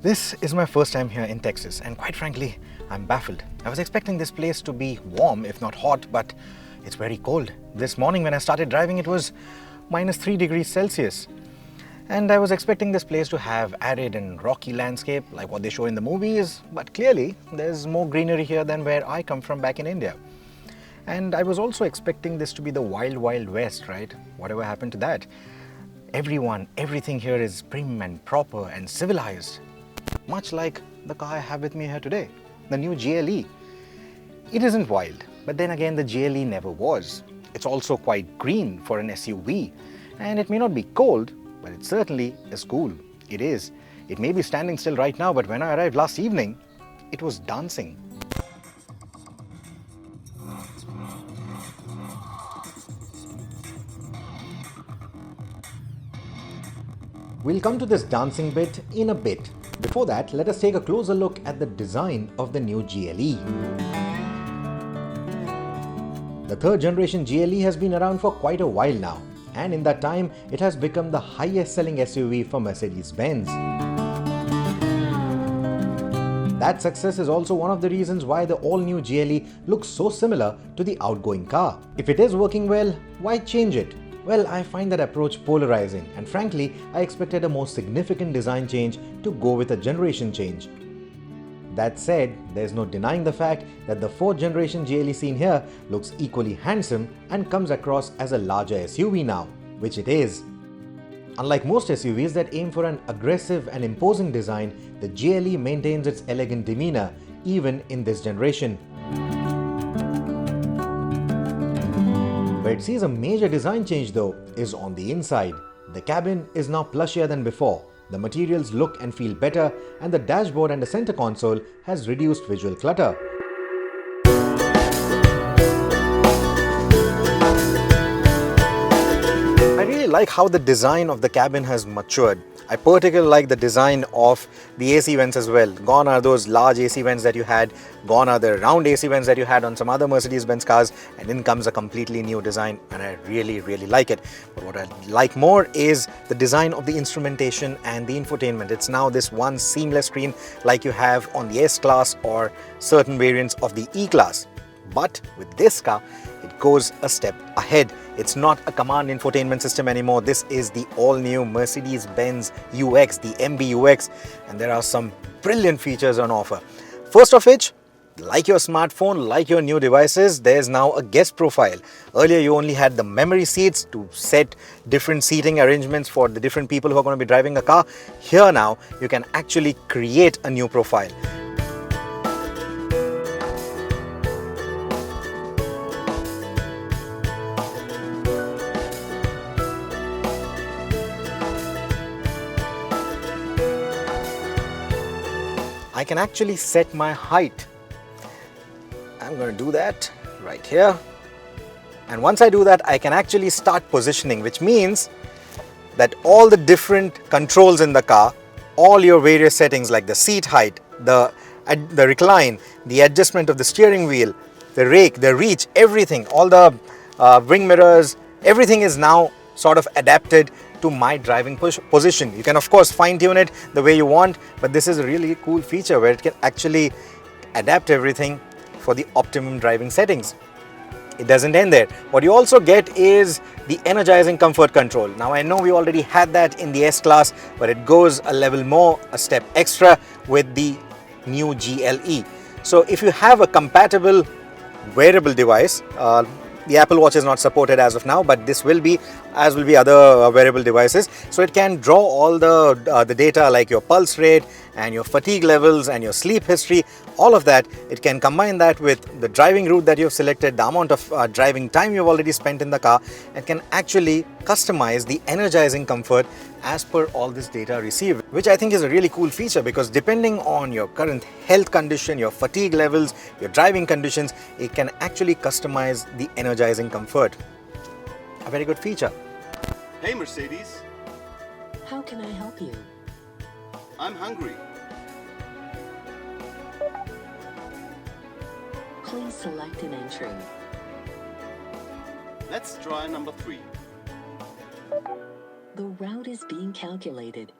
This is my first time here in Texas, and quite frankly, I'm baffled. I was expecting this place to be warm, if not hot, but it's very cold. This morning when I started driving, it was -3 degrees Celsius. And I was expecting this place to have arid and rocky landscape like what they show in the movies, but clearly there's more greenery here than where I come from back in India. And I was also expecting this to be the wild, wild west, right? Whatever happened to that? Everything here is prim and proper and civilized. Much like the car I have with me here today, the new GLE. It isn't wild, but then again the GLE never was. It's also quite green for an SUV, and it may not be cold, but it certainly is cool. It is. It may be standing still right now, but when I arrived last evening, it was dancing. We'll come to this dancing bit in a bit. Before that, let us take a closer look at the design of the new GLE. The third generation GLE has been around for quite a while now, and in that time, it has become the highest selling SUV for Mercedes-Benz. That success is also one of the reasons why the all-new GLE looks so similar to the outgoing car. If it is working well, why change it? Well, I find that approach polarizing, and frankly, I expected a more significant design change to go with a generation change. That said, there's no denying the fact that the 4th generation GLE seen here looks equally handsome and comes across as a larger SUV now, which it is. Unlike most SUVs that aim for an aggressive and imposing design, the GLE maintains its elegant demeanor even in this generation. Where it sees a major design change though is on the inside. The cabin is now plushier than before. The materials look and feel better, and the dashboard and the center console has reduced visual clutter. I really like how the design of the cabin has matured. I particularly like the design of the AC vents as well. Gone are those large AC vents that you had, gone are the round AC vents that you had on some other Mercedes-Benz cars, and in comes a completely new design, and I really like it. But what I like more is the design of the instrumentation and the infotainment. It's now this one seamless screen like you have on the S-Class or certain variants of the E-Class. But with this car, it goes a step ahead. It's not a command infotainment system anymore. This is the all-new Mercedes-Benz UX, the MBUX, and there are some brilliant features on offer. First of which, like your smartphone, like your new devices, there's now a guest profile. Earlier, you only had the memory seats to set different seating arrangements for the different people who are going to be driving a car. Here now, you can actually create a new profile. I can actually set my height. I'm going to do that right here. And once I do that, I can actually start positioning, which means that all the different controls in the car, all your various settings like the seat height, the recline, the adjustment of the steering wheel, the rake, the reach, everything, all the wing mirrors, everything is now sort of adapted to my driving position. You can of course fine-tune it the way you want, but this is a really cool feature where it can actually adapt everything for the optimum driving settings. It doesn't end there. What you also get is the energizing comfort control. Now I know we already had that in the S-Class, but it goes a level more, a step extra with the new GLE. So if you have a compatible wearable device, the Apple Watch is not supported as of now, but this will be, as will be other wearable devices. So it can draw all the data like your pulse rate and your fatigue levels and your sleep history, all of that. It can combine that with the driving route that you've selected, the amount of driving time you've already spent in the car, and can actually customize the energizing comfort as per all this data received, which I think is a really cool feature, because depending on your current health condition, your fatigue levels, your driving conditions, it can actually customize the energizing comfort. A very good feature. Hey Mercedes, How can I help you? I'm hungry. Please select an entry. Let's try number 3. The route is being calculated.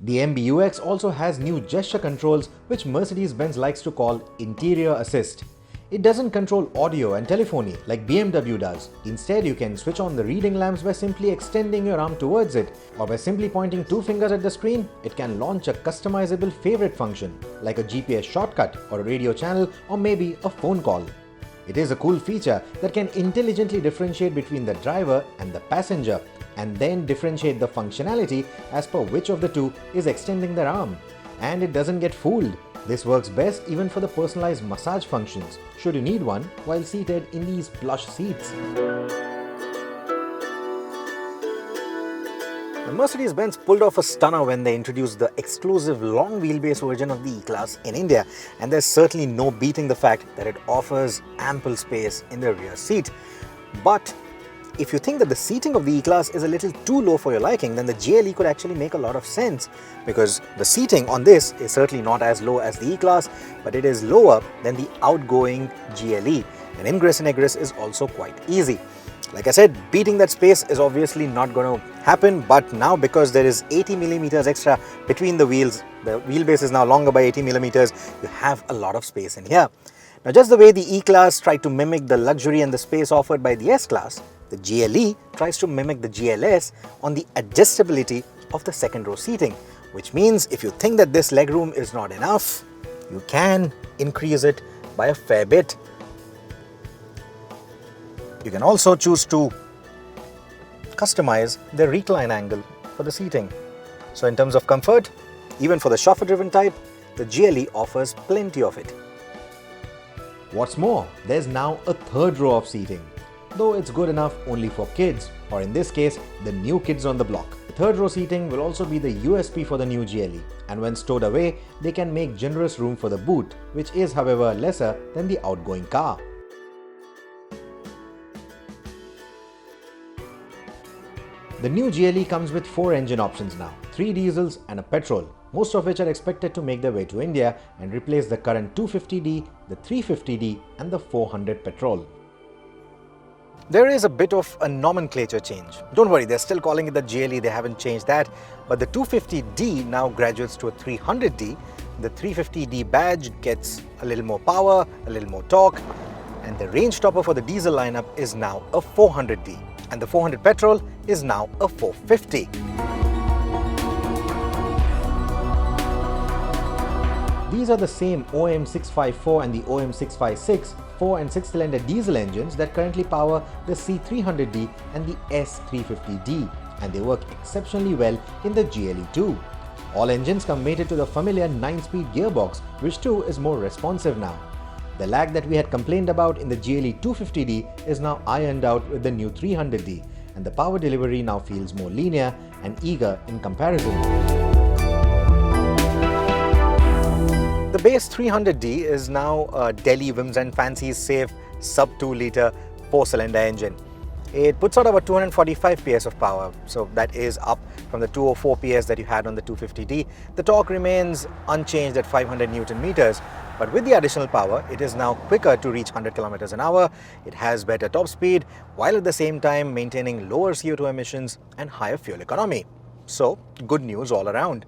The MBUX also has new gesture controls which Mercedes-Benz likes to call interior assist. It doesn't control audio and telephony like BMW does. Instead, you can switch on the reading lamps by simply extending your arm towards it, or by simply pointing two fingers at the screen, it can launch a customizable favorite function like a GPS shortcut or a radio channel or maybe a phone call. It is a cool feature that can intelligently differentiate between the driver and the passenger and then differentiate the functionality as per which of the two is extending their arm. And it doesn't get fooled. This works best even for the personalized massage functions, should you need one while seated in these plush seats. The Mercedes-Benz pulled off a stunner when they introduced the exclusive long wheelbase version of the E-Class in India, and there's certainly no beating the fact that it offers ample space in the rear seat. But if you think that the seating of the E-Class is a little too low for your liking, then the GLE could actually make a lot of sense, because the seating on this is certainly not as low as the E-Class, but it is lower than the outgoing GLE, and ingress and egress is also quite easy. Like I said, beating that space is obviously not going to happen, but now because there is 80 millimeters extra between the wheels, the wheelbase is now longer by 80 millimeters, you have a lot of space in here. Now, just the way the E-Class tried to mimic the luxury and the space offered by the S-Class, the GLE tries to mimic the GLS on the adjustability of the second row seating, which means if you think that this legroom is not enough, you can increase it by a fair bit. You can also choose to customize the recline angle for the seating. So in terms of comfort, even for the chauffeur-driven type, the GLE offers plenty of it. What's more, there's now a third row of seating, though it's good enough only for kids, or in this case, the new kids on the block. The third row seating will also be the USP for the new GLE, and when stowed away, they can make generous room for the boot, which is however lesser than the outgoing car. The new GLE comes with 4 engine options now, 3 diesels and a petrol, most of which are expected to make their way to India and replace the current 250D, the 350D and the 400 petrol. There is a bit of a nomenclature change. Don't worry, they're still calling it the GLE, they haven't changed that, but the 250D now graduates to a 300D. The 350D badge gets a little more power, a little more torque, and the range topper for the diesel lineup is now a 400D. And the 400 petrol is now a 450. These are the same OM654 and the OM656 4 and 6 cylinder diesel engines that currently power the C300D and the S350D, and they work exceptionally well in the GLE too. All engines come mated to the familiar 9-speed gearbox, which too is more responsive now. The lag that we had complained about in the GLE 250D is now ironed out with the new 300D, and the power delivery now feels more linear and eager in comparison. The base 300D is now a Delhi Whims and Fancy's safe sub 2 litre 4-cylinder engine. It puts out about 245 PS of power, so that is up from the 204 PS that you had on the 250D. The torque remains unchanged at 500 Newton meters, but with the additional power, it is now quicker to reach 100 kilometers an hour. It has better top speed, while at the same time maintaining lower CO2 emissions and higher fuel economy. So, good news all around.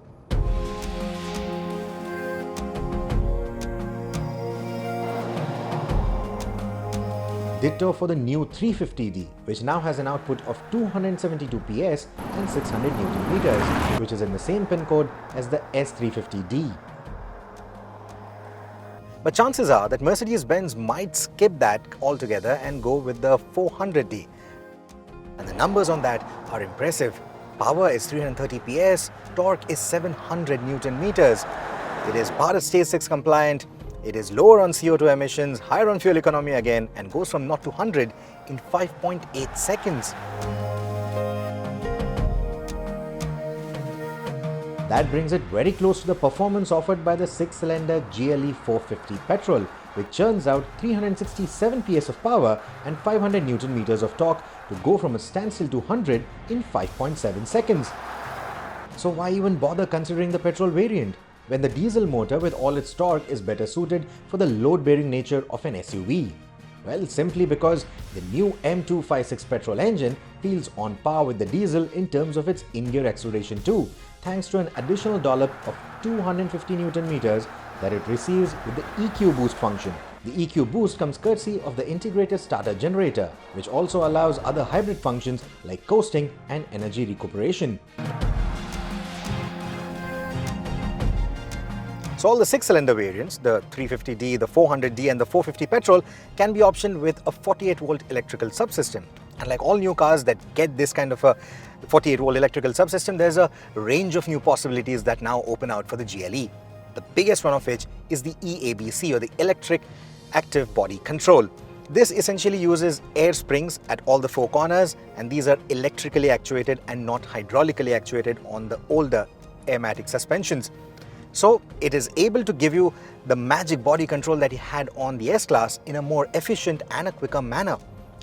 Ditto for the new 350D, which now has an output of 272 PS and 600 Newton meters, which is in the same pin code as the S350D. But chances are that Mercedes-Benz might skip that altogether and go with the 400D. And the numbers on that are impressive. Power is 330 PS, torque is 700 Newton meters. It is Bharat Stage 6 compliant. It is lower on CO2 emissions, higher on fuel economy again, and goes from 0 to 100 in 5.8 seconds. That brings it very close to the performance offered by the 6-cylinder GLE 450 petrol, which churns out 367 PS of power and 500 Newton meters of torque to go from a standstill to 100 in 5.7 seconds. So why even bother considering the petrol variant, when the diesel motor with all its torque is better suited for the load-bearing nature of an SUV? Well, simply because the new M256 petrol engine feels on par with the diesel in terms of its in-gear acceleration too, thanks to an additional dollop of 250 Newton meters that it receives with the EQ boost function. The EQ boost comes courtesy of the integrated starter generator, which also allows other hybrid functions like coasting and energy recuperation. So all the 6-cylinder variants, the 350D, the 400D and the 450 petrol, can be optioned with a 48-volt electrical subsystem. And like all new cars that get this kind of a 48-volt electrical subsystem, there's a range of new possibilities that now open out for the GLE. The biggest one of which is the EABC, or the Electric Active Body Control. This essentially uses air springs at all the 4 corners, and these are electrically actuated and not hydraulically actuated on the older airmatic suspensions. So it is able to give you the magic body control that you had on the S-Class in a more efficient and a quicker manner,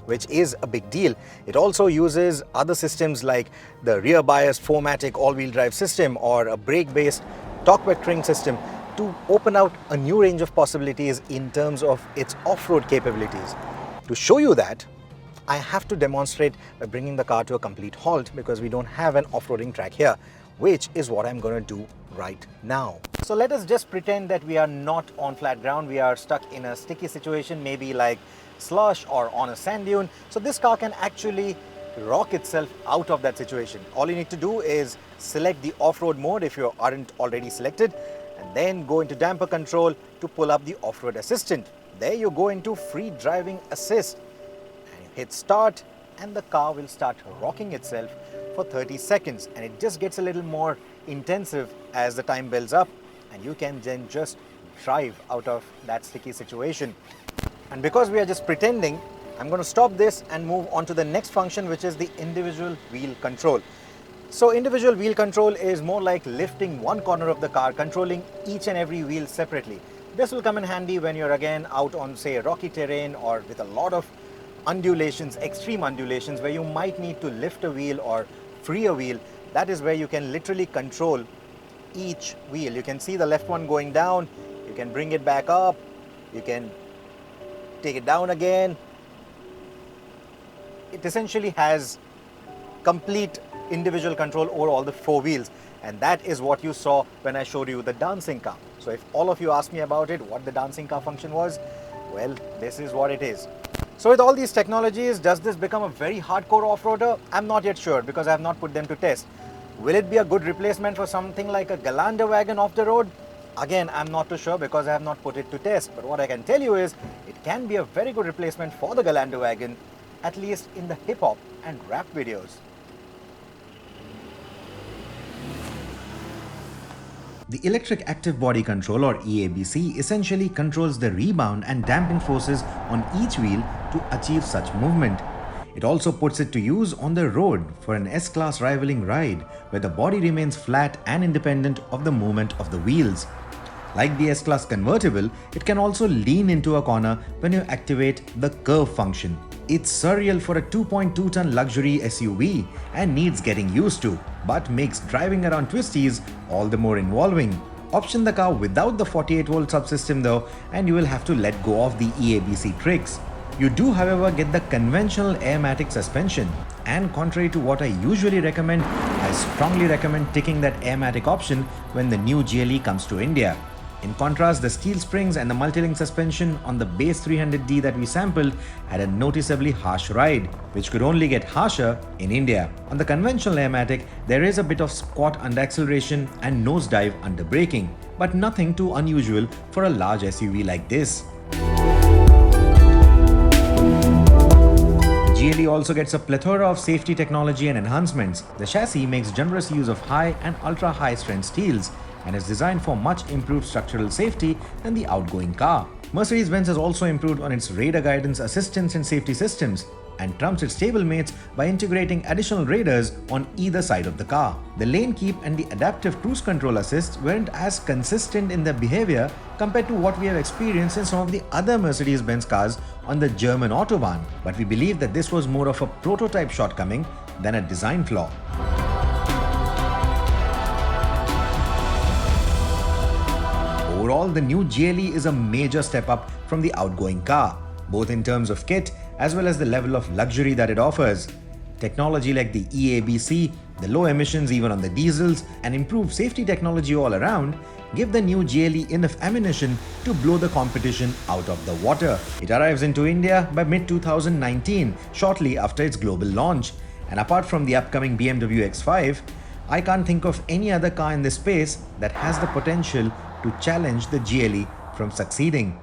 which is a big deal. It also uses other systems like the rear biased 4MATIC all-wheel drive system or a brake-based torque vectoring system to open out a new range of possibilities in terms of its off-road capabilities. To show you that, I have to demonstrate by bringing the car to a complete halt because we don't have an off-roading track here, which is what I'm going to do right now. So let us just pretend that we are not on flat ground. We are stuck in a sticky situation, maybe like slush or on a sand dune. So this car can actually rock itself out of that situation. All you need to do is select the off-road mode if you aren't already selected, and then go into damper control to pull up the off-road assistant. There you go into free driving assist and you hit start, and the car will start rocking itself for 30 seconds, and it just gets a little more intensive as the time builds up, and you can then just drive out of that sticky situation. And because we are just pretending, I'm going to stop this and move on to the next function, which is the individual wheel control. So individual wheel control is more like lifting one corner of the car, controlling each and every wheel separately. This will come in handy when you're again out on, say, rocky terrain or with a lot of undulations, extreme undulations, where you might need to lift a wheel or free a wheel. That is where you can literally control each wheel. You can see the left one going down, you can bring it back up, you can take it down again. It essentially has complete individual control over all the 4 wheels, and that is what you saw when I showed you the dancing car. So if all of you ask me about it, what the dancing car function was, well, this is what it is. So with all these technologies, does this become a very hardcore off-roader? I'm not yet sure because I have not put them to test. Will it be a good replacement for something like a Galant wagon off the road? Again, I'm not too sure because I have not put it to test. But what I can tell you is it can be a very good replacement for the Galant wagon, at least in the hip-hop and rap videos. The Electric Active Body Control, or EABC, essentially controls the rebound and damping forces on each wheel to achieve such movement. It also puts it to use on the road for an S-Class rivaling ride, where the body remains flat and independent of the movement of the wheels. Like the S-Class convertible, it can also lean into a corner when you activate the curve function. It's surreal for a 2.2-ton luxury SUV and needs getting used to, but makes driving around twisties all the more involving. Option the car without the 48-volt subsystem though, and you will have to let go of the EABC tricks. You do, however, get the conventional airmatic suspension, and contrary to what I usually recommend, I strongly recommend ticking that airmatic option when the new GLE comes to India. In contrast, the steel springs and the multi-link suspension on the base 300D that we sampled had a noticeably harsh ride, which could only get harsher in India. On the conventional airmatic, there is a bit of squat under acceleration and nosedive under braking, but nothing too unusual for a large SUV like this. GLE also gets a plethora of safety technology and enhancements. The chassis makes generous use of high and ultra-high strength steels and is designed for much improved structural safety than the outgoing car. Mercedes-Benz has also improved on its radar guidance assistance and safety systems and trumps its stablemates by integrating additional radars on either side of the car. The lane keep and the adaptive cruise control assists weren't as consistent in their behavior compared to what we have experienced in some of the other Mercedes-Benz cars on the German Autobahn, but we believe that this was more of a prototype shortcoming than a design flaw. Overall, the new GLE is a major step up from the outgoing car. both in terms of kit as well as the level of luxury that it offers. Technology like the EABC, the low emissions even on the diesels, and improved safety technology all around give the new GLE enough ammunition to blow the competition out of the water. It arrives into India by mid-2019, shortly after its global launch. And apart from the upcoming BMW X5, I can't think of any other car in this space that has the potential to challenge the GLE from succeeding.